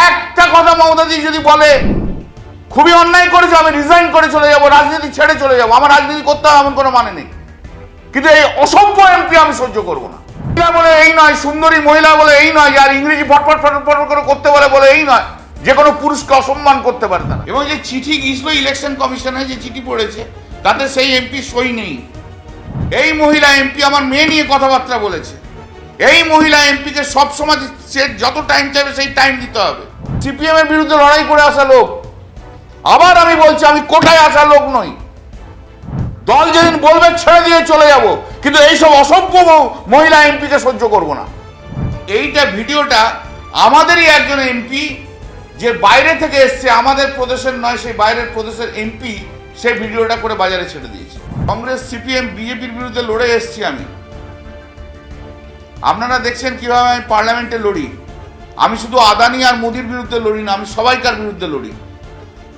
একটা কথা মমতাদি যদি বলে খুবই অন্যায় করেছে, আমি রিজাইন করে চলে যাব, রাজনীতি ছেড়ে চলে যাব, আমার রাজনীতি করতে হবে এমন কোনো মানে নেই, কিন্তু এই অসভ্য এমপি আমি সহ্য করবো না। বলে এই নয়, সুন্দরী মহিলা বলে এই নয়, আর ইংরেজি ফটফট ফটফট করে করতে পারে বলে এই নয়, যে কোনো পুরুষকে অসম্মান করতে পারে না। এবং যে চিঠি গিয়েছিল ইলেকশন কমিশনে, যে চিঠি পড়েছে তাতে সেই এমপি সই নেই। এই মহিলা এমপি আমার মেয়ে নিয়ে কথাবার্তা বলেছে। এই মহিলা এমপিকে সবসময় সে যত টাইম চাইবে সেই টাইম দিতে হবে। সিপিএম এর বিরুদ্ধে লড়াই করে আসা লোক, আবার আমি বলছি আমি কোটায় আসা লোক নই। দল যেদিন বলবে ছেড়ে দিয়ে চলে যাব, কিন্তু এইসব অসভ্য মহিলা এমপিকে সহ্য করব না। এইটা ভিডিওটা আমাদেরই একজন এমপি, যে বাইরে থেকে এসছে, আমাদের প্রদেশের নয়, সেই বাইরের প্রদেশের এমপি, সেই ভিডিওটা করে বাজারে ছেড়ে দিয়েছে। কংগ্রেস, সিপিএম, বিজেপির বিরুদ্ধে লড়ে এসছি আমি। আপনারা দেখছেন কিভাবে আমি পার্লামেন্টে লড়ি। আমি শুধু আদানি আর মোদির বিরুদ্ধে লড়ি না, আমি সবাইকার বিরুদ্ধে লড়ি।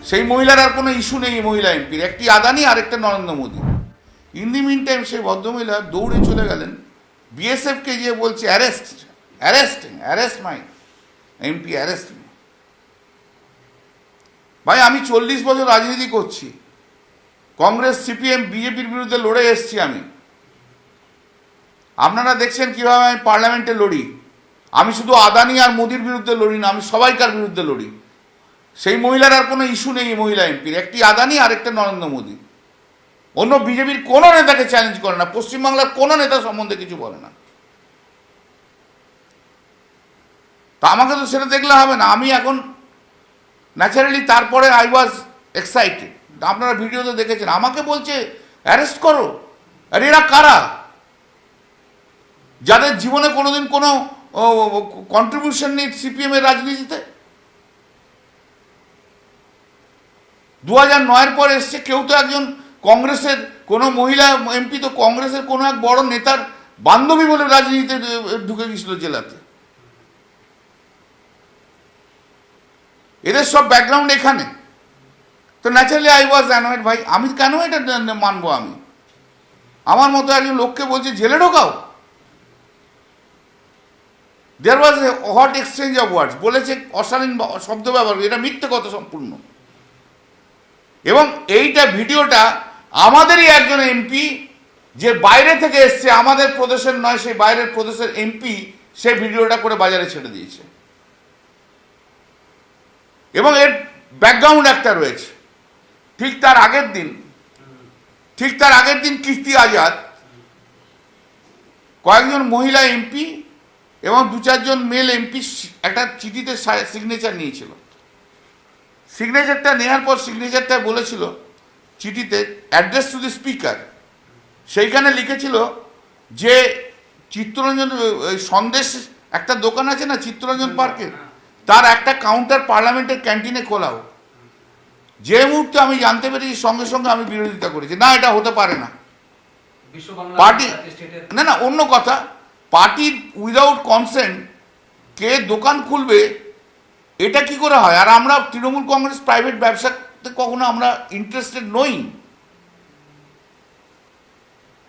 সেই মহিলার আর কোনো ইস্যু নেই মহিলা এমপির, একটি আদানি আর একটা Narendra Modi. In the mean time সেই ভদ্রমহিলা দৌড়ে চলে গেলেন বিএসএফকে গিয়ে বলছে arrest my MP, arrest me. ভাই আমি 40 বছর রাজনীতি করছি, কংগ্রেস, সিপিএম, বিজেপির বিরুদ্ধে লড়ে এসছি আমি। আপনারা দেখছেন কিভাবে আমি পার্লামেন্টে লড়ি। আমি শুধু আদানি আর মোদির বিরুদ্ধে লড়ি না, আমি সবাইকার বিরুদ্ধে লড়ি। সেই মহিলার আর কোনো ইস্যু নেই মহিলা এমপির, একটি আদানি আর একটা নরেন্দ্র মোদী। অন্য বিজেপির কোনো নেতাকে চ্যালেঞ্জ করে না, পশ্চিমবাংলার কোনো নেতা সম্বন্ধে কিছু বলে না। তা আমাকে তো সেটা দেখলে হবে না। আমি এখন ন্যাচারালি, তারপরে আই ওয়াজ এক্সাইটেড। আপনারা ভিডিওতে দেখেছেন, আমাকে বলছে অ্যারেস্ট করো। আর এরা কারা? যাদের জীবনে কোনোদিন কোনো কন্ট্রিবিউশন নেই সিপিএম এর রাজনীতিতে। 2009-এর পর এসছে, কেউ তো একজন কংগ্রেসের কোনো মহিলা এমপি তো কংগ্রেসের কোনো এক বড় নেতার বান্ধবী বলে রাজনীতিতে ঢুকে গেছিল জেলাতে। এদের সব ব্যাকগ্রাউন্ড এখানে। তো ন্যাচারালি আই ওয়াজ অ্যানয়েড। ভাই আমি কেন এটা মানবো? আমি আমার মতো একজন লোককে বলছি জেলে ঢোকাও। দেয়ার ওয়াজ এ হট এক্সচেঞ্জ অফ ওয়ার্ডস, বলেছে অশালীন শব্দ ব্যবহার, এটা মিথ্যে কথা সম্পূর্ণ। এবং এইটা ভিডিওটা আমাদেরই একজন এমপি, যে বাইরে থেকে এসছে, আমাদের প্রদেশের নয়, সেই বাইরের প্রদেশের এমপি, সেই ভিডিওটা করে বাজারে ছেড়ে দিয়েছে। এবং এর ব্যাকগ্রাউন্ড একটা রয়েছে। ঠিক তার আগের দিন কীর্তি আজাদ, কয়েকজন মহিলা এমপি এবং 2-4 জন মেল এমপি একটা চিঠিতে সিগনেচার নিয়েছিল। সিগনেচারটা নেওয়ার পর সিগনেচারটা বলেছিল চিঠিতে অ্যাড্রেস টু দি স্পিকার। সেইখানে লিখেছিল যে চিত্তরঞ্জন সন্দেশ একটা দোকান আছে না চিত্তরঞ্জন পার্কে, তার একটা কাউন্টার পার্লামেন্টের ক্যান্টিনে খোলাও। যে মুহূর্তে আমি জানতে পেরেছি, সঙ্গে সঙ্গে আমি বিরোধিতা করেছি, না এটা হতে পারে না। পার্টি না অন্য কথা, পার্টির উইদাউট কনসেন্ট কে দোকান খুলবে, এটা কি করে হয়? আর আমরা তৃণমূল কংগ্রেস প্রাইভেট ব্যবসাতে কখনো আমরা ইন্টারেস্টেড নই।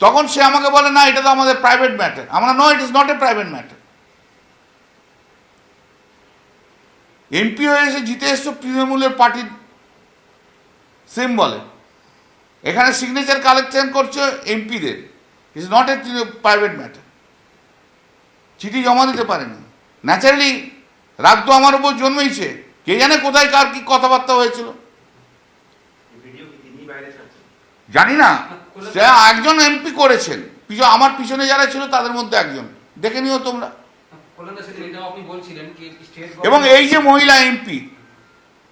তখন সে আমাকে বলে না এটা তো আমাদের প্রাইভেট ম্যাটার। আমরা no, it is not a private matter. MP হয়ে এসে জিতে এসছো তৃণমূলের পার্টির সিম্বলে, এখানে সিগনেচার কালেকশন করছো এমপিদের, it's not a private matter. চিঠি জমা দিতে পারেনি। ন্যাচারালি রাগ তো আমার উপর জন্মেইছে। কে জানে কোথায় কার কি কথাবার্তা হয়েছিল, জানি না। সে একজন এমপি করেছেন, আমার পিছনে যারা ছিল তাদের মধ্যে একজন, দেখে নিও তোমরা। এবং এই যে মহিলা এমপি,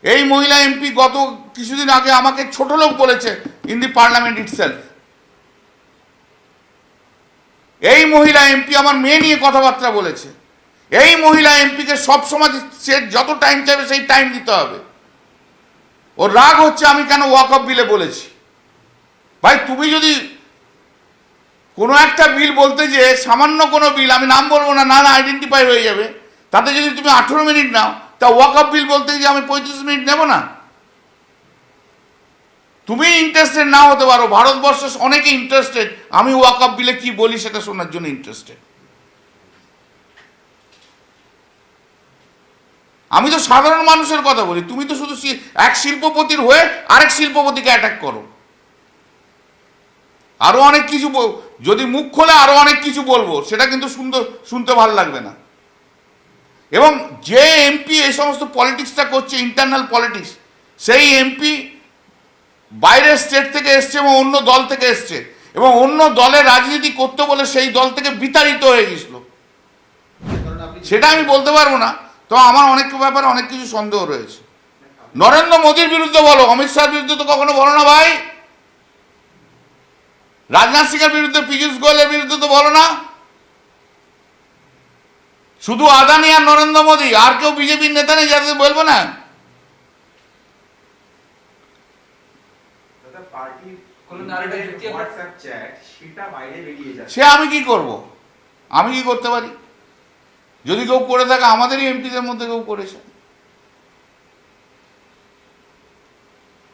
এই মহিলা এমপি গত কিছুদিন আগে আমাকে ছোট লোক বলেছে ইন দি পার্লামেন্ট ইটসেলফ। এই মহিলা এমপি আমার মেয়ে নিয়ে কথাবার্তা বলেছে। এই মহিলা এমপিকে সবসময় সে যত টাইম চাইবে সেই টাইম দিতে হবে। ওর রাগ হচ্ছে আমি কেন ওয়াকআপ বিলে বলেছি। ভাই তুমি যদি কোনো একটা বিল বলতে, যে সামান্য কোনো বিল, আমি নাম বলবো না, না আইডেন্টিফাই হয়ে যাবে, তাতে যদি তুমি 18 মিনিট নাও, তা ওয়াকআপ বিল বলতে যে আমি 35 মিনিট নেব না? তুমি ইন্টারেস্টেড না হতে পারো, ভারতবর্ষে অনেকে ইন্টারেস্টেড আমি ওয়াকআপ বিলে কি বলি সেটা শোনার জন্য ইন্টারেস্টেড। আমি তো সাধারণ মানুষের কথা বলি, তুমি তো শুধু এক শিল্পপতির হয়ে আরেক শিল্পপতিকে অ্যাটাক করো। আরো অনেক কিছু যদি মুখ খোলে আরো অনেক কিছু বলবো, সেটা কিন্তু শুনতে ভালো লাগবে না। এবং যে এমপি এই সমস্ত পলিটিক্সটা করছে, ইন্টারনাল পলিটিক্স, সেই এমপি বাইরের স্টেট থেকে এসছে এবং অন্য দল থেকে এসছে এবং অন্য দলের রাজনীতি করতে বলে সেই দল থেকে বিতাড়িত হয়ে গেছিল। সেটা আমি বলতে পারবো না, তো আমার অনেক ব্যাপারে অনেক কিছু সন্দেহ রয়েছে। নরেন্দ্র মোদীর বিরুদ্ধে বলো, অমিত শাহের বিরুদ্ধে তো কখনো বলো না ভাই। রাজনাথ সিং এর বিরুদ্ধে, পীযূষ গোয়েলের বিরুদ্ধে তো বলো না। শুধু আদানি আর নরেন্দ্র মোদী, আর কেউ বিজেপির নেতা নেই যাদের বলবো না। সে আমি কি করব? আমি কি করতে পারি? যদি কেউ করে থাকে, আমাদেরই এমপিদের মধ্যে কেউ করেছে।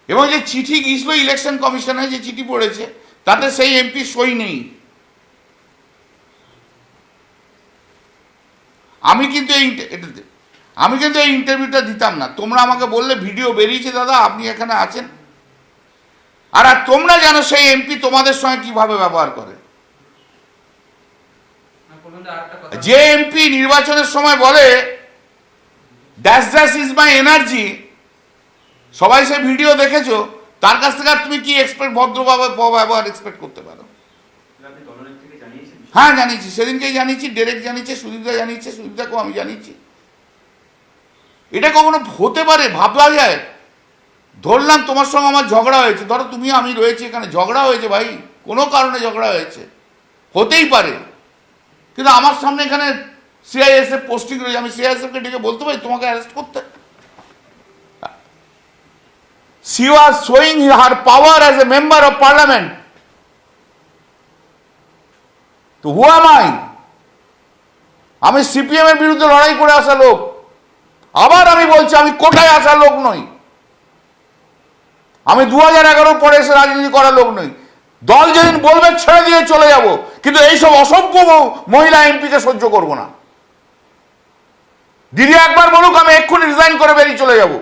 এবং যে চিঠি গিয়েছিল ইলেকশন কমিশনে, যে চিঠি পড়েছে, তাতে সেই এমপি সই নেই। আমি কিন্তু এই ইন্টারভিউটা দিতাম না। তোমরা আমাকে বললে ভিডিও বেরিয়েছে দাদা, আপনি এখানে আছেন, আর তোমরা জানো সেই এমপি তোমাদের সঙ্গে কিভাবে ব্যবহার করে। যে এমপি নির্বাচনের সময় বলে dash dash is my energy, সবাই সে ভিডিও দেখেছো, তার কাছ থেকে আর তুমি কি এক্সপেক্ট, ভদ্রভাবে ব্যবহার এক্সপেক্ট করতে পারো? হ্যাঁ জানিয়েছি, সেদিনকেই জানিয়েছি, ডেরেক জানিয়েছে, সুদীপদা জানিয়েছে, সুদীপদাকেও আমি জানিয়েছি। এটা কখনো হতে পারে? ভাবলা যায়? ধরলাম তোমার সঙ্গে আমার ঝগড়া হয়েছে, ধরো তুমি আমি রয়েছি এখানে, ঝগড়া হয়েছে ভাই, কোনো কারণে ঝগড়া হয়েছে, হতেই পারে। কিন্তু আমার সামনে এখানে সিআইএসএফ পোস্টিং রয়েছে, আমি সিআইএসএফকে ডেকে বলতে পারি তোমাকে অ্যারেস্ট করতে? She was showing her power as a member of parliament. তো who am I? আমি সিপিএম এর বিরুদ্ধে লড়াই করে আসা লোক। আবার আমি বলছি, আমি কোটায় আসা লোক নই। আমি 2011 পরে এসে রাজনীতি করা লোক নই। দল যেদিন বলবে ছেড়ে দিয়ে চলে যাব, কিন্তু এইসব অসভ্য মহিলা এমপিকে সহ্য করব না। দিদি একবার বলুক, আমি এক্ষুনি রিজাইন করে বেরিয়ে চলে যাব।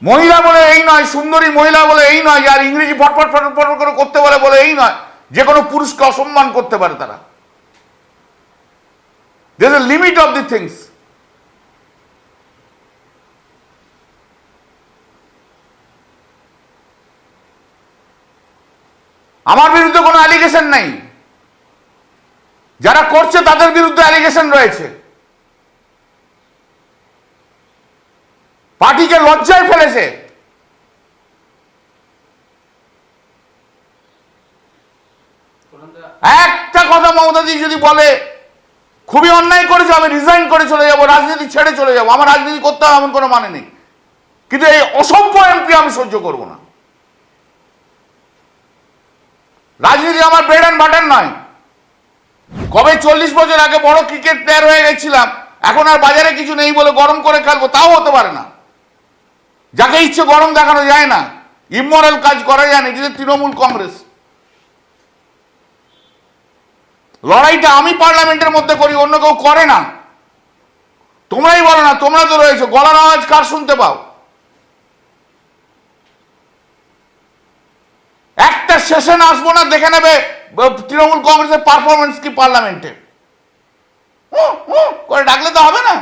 মহিলা বলে এই নয়, সুন্দরী মহিলা বলে এই নয়, আর ইংরেজি ফটফট ফটফট করে করতে পারে বলে এই নয়, যে কোনো পুরুষকে অসম্মান করতে পারে তারা। there is a limit of the things. আমার বিরুদ্ধে কোনো অ্যালিগেশন নাই, যারা করছে তাদের বিরুদ্ধে অ্যালিগেশন রয়েছে। পার্টিকে লজ্জায় ফেলেছে। একটা কথা মমতাদি যদি বলে খুবই অন্যায় করেছে, আমি রিজাইন করে চলে যাব, রাজনীতি ছেড়ে চলে যাব, আমার রাজনীতি করতে হবে এমন কোনো মানে নেই, কিন্তু এই অসভ্য এমপি আমি সহ্য করব না। রাজনীতি আমার ব্রেড অ্যান্ড বাটার নয়। কবে 40 বছর আগে বড় ক্রিকেট প্লেয়ার হয়ে গেছিলাম, এখন আর বাজারে কিছু নেই বলে গরম করে খেলবো, তাও হতে পারে না। যাকে ইচ্ছে গরম দেখানো যায় না, ইমোরাল কাজ করা যায় না, কিন্তু তৃণমূল কংগ্রেস। লড়াইটা আমি পার্লামেন্টের মধ্যে করি, অন্য কেউ করে না। তোমরাই বলো না, তোমরা তো রয়েছো, গলার আওয়াজ কার শুনতে পাও? একটা সেশন আসবো না, দেখে নেবে তৃণমূল কংগ্রেসের পারফরমেন্স কি পার্লামেন্টে, করে ডাকলে তো হবে না।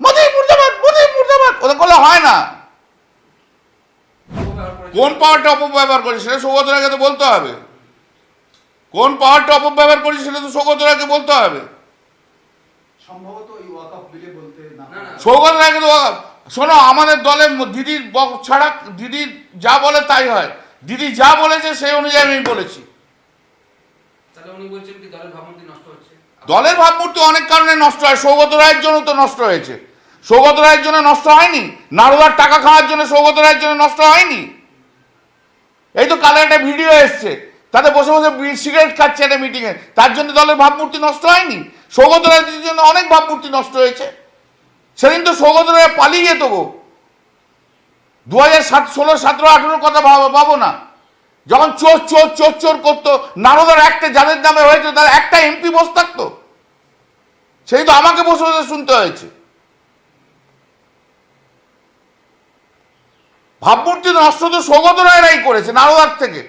মোদি মুর্দাবাদ, মোদি মুর্দাবাদ ওদের করলে হয় না। কোন পাওয়ারটা অপব্যবহার করে সেটা সৌগত রায়কে তো বলতে হবে। কোন পাওয়ারটা অপব্যবহার করেছে সেটা তো সৌগত রায়কে বলতে হবে। সম্ভবত এই ওয়াকফ বিলে বলতে না, সৌগত রায়কে তো, শোনো, আমাদের দলের দিদির ছাড়া দিদি যা বলে তাই হয়। দিদি যা বলেছে সেই অনুযায়ী আমি বলেছি। তাহলে উনি বলছেন কি দলের ভাবমূর্তি নষ্ট হচ্ছে? দলের ভাবমূর্তি অনেক কারণে নষ্ট হয়, সৌগত রায়ের জন্য তো নষ্ট হয়েছে। সৌগত রায়ের জন্য নষ্ট হয়নি? নারদার টাকা খাওয়ার জন্য সৌগত রায়ের জন্য নষ্ট হয়নি? এই তো কালে একটা ভিডিও এসছে, তাতে বসে বসে সিগারেট খাচ্ছে একটা মিটিংয়ে, তার জন্য দলের ভাবমূর্তি নষ্ট হয়নি? সৌগত রায়ের জন্য অনেক ভাবমূর্তি নষ্ট হয়েছে। সেদিন তো সৌগত রায় পালিয়ে যেত গো। 2016, 17, 18 কথা ভাবো না। যখন চোর চোর চোর চোর করতো, নারদার একটা যাদের নামে হয়েছে তার একটা এমপি বসে থাকতো, সেই তো আমাকে বসে বসে শুনতে হয়েছে। ভাবমূর্তি নষ্ট তো সৌগত রায়রাই করেছে নারদার থেকে।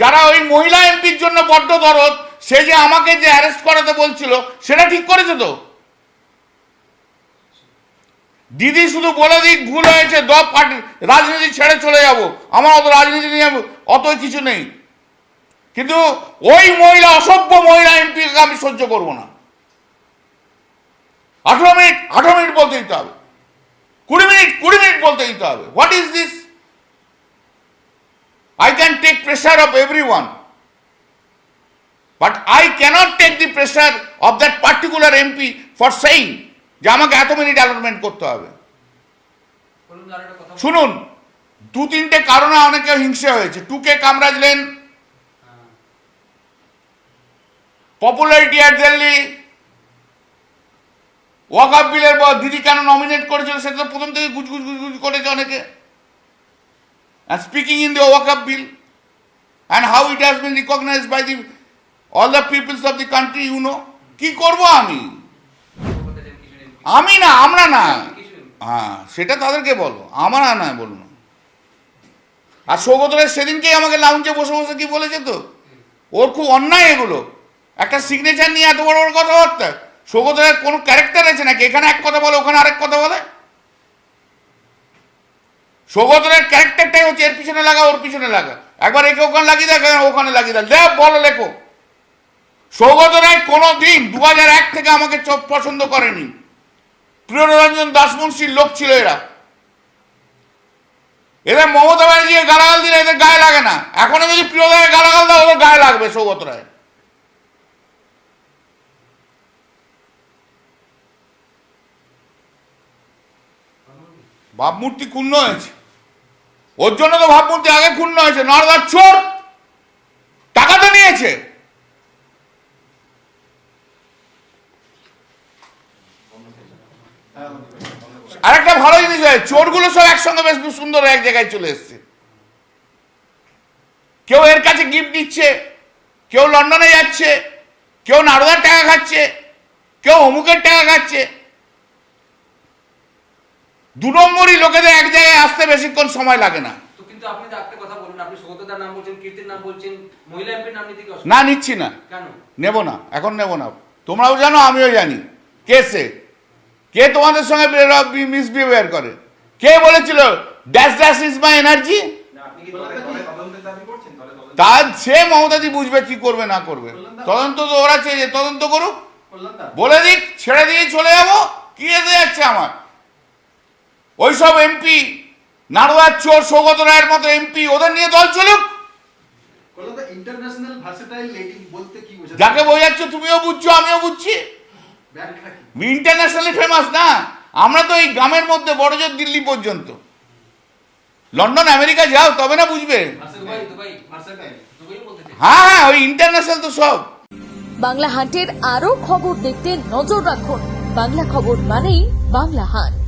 যারা ওই মহিলা এমপির জন্য বড্ড দরদ, সে যে আমাকে যে অ্যারেস্ট করাতে বলছিল সেটা ঠিক করেছে তো। দিদি শুধু বলে দিক ভুল হয়েছে, রাজনীতি ছেড়ে চলে যাব, আমার অত রাজনীতি নিয়ে অত কিছু নেই, কিন্তু ওই মহিলা অসভ্য মহিলা এমপিকে আমি সহ্য করব না। 18 মিনিট বলতে দিতে হবে, 20 মিনিট বলতে দিতে হবে। What is this? I can take pressure of everyone, but I cannot take the pressure of that particular MP for saying যে আমাকে এত মিনিট অ্যালটমেন্ট করতে হবে। বলুন আর একটা কথা বলুন। শুনুন, 2-3টে কারণে অনেকে হিংসে হয়েছে। টুকে কামরাজলেন, পপুলারিটি অ্যাট দিল্লি, ওয়াকআপ বিলের দিদি কেন নমিনেট করেছিল সেটা তো প্রথম থেকে গুজগুজ গুজগুজ করেছে অনেকে। And speaking in the Wakaf bill and how it has been recognized by all the peoples of the country, you know, কি করব আমি? আমি না, আমরা না, হ্যাঁ সেটা তাদেরকে বলো, আমরা না বলুন। আর সৌগত রায় সেদিনকেই আমাকে লাউঞ্জে বসে বসে কি বলেছে তো, ওর খুব অন্যায় এগুলো, একটা সিগনেচার নিয়ে এত বড় বড় কথাবার্তা। সৌগত রায়ের কোনো ক্যারেক্টার আছে নাকি? এখানে এক কথা বলে ওখানে আরেক কথা বলে। সৌগত রায়ের ক্যারেক্টারটাই হচ্ছে এর পিছনে লাগা ওর পিছনে লাগা, একবার একে ওখানে লাগিয়ে দেয় ওখানে লাগিয়ে দেয়, বলো লেখো। সৌগত রায় কোনোদিন 2001 থেকে আমাকে পছন্দ করেনি। প্রিয়রঞ্জন দাসমুন্সির লোক ছিল এরা, এদের মমতা ব্যানার্জি গালাগাল দিলে এদের গায়ে লাগে না। এখনো যদি প্রিয়দায় গালাগাল দাও ওদের গায়ে লাগবে সৌগত রায়। ভাবমূর্তি ক্ষুণ্ণ হয়েছে, ওর জন্য তো ভাবমূর্তি আগে ক্ষুণ্ণ হয়েছে। নর্দার চোর, টাকা তো নিয়েছে। আরেকটা ভালো জিনিস হয়, চোরগুলো সব একসঙ্গে বেশ সুন্দর এক জায়গায় চলে এসছে। কেউ এর কাছে গিফট দিচ্ছে, কেউ লন্ডনে যাচ্ছে, কেউ নারদার টাকা খাচ্ছে, কেউ অমুকের টাকা খাচ্ছে। 2 নম্বরই লোকেদের এক জায়গায় আসতে বেশিক্ষণ সময় লাগে না। তো কিন্তু আপনি তো একটা কথা বলুন, আপনি সৌগতদার নাম বলছেন, কীর্তির নাম বলছেন, মহিলা এমপির নাম নিতে কি অসুবিধা? না, নিচ্ছি না, কেন নেব না, এখন নেব না। তোমরাও জানো আমিও জানি কে তোমাদের সঙ্গে মিসবিহেভিয়ার করে। কে বলেছিল dash dash is my energy? তার সে মমতাজি বুঝবে কি করবে না করবে। তদন্ত তো ওরা চেয়ে, তদন্ত করুক, বলে দিক, ছেড়ে দিয়ে চলে যাবো, কি এসে যাচ্ছে আমার। ওইসব এমপি, নারদার চোর সৌগত রায়ের মতো এমপি, ওদের নিয়ে দল চলুক। ইন্টারন্যাশনাল ভার্সেটাইল লেডি বলতে কি বোঝায়? যাকে বোঝাচ্ছ তুমিও বুঝছো আমিও বুঝছি। ইন্টারন্যাশনালি ফেমাস না, আমরা তো এই গ্রামের মধ্যে বড়জোর দিল্লি পর্যন্ত, লন্ডন আমেরিকা যাও তবে না বুঝবে। হ্যাঁ হ্যাঁ, ওই ইন্টারন্যাশনাল তো সব। বাংলা হান্টের আরো খবর দেখতে নজর রাখুন। বাংলা খবর মানেই বাংলা হান্ট।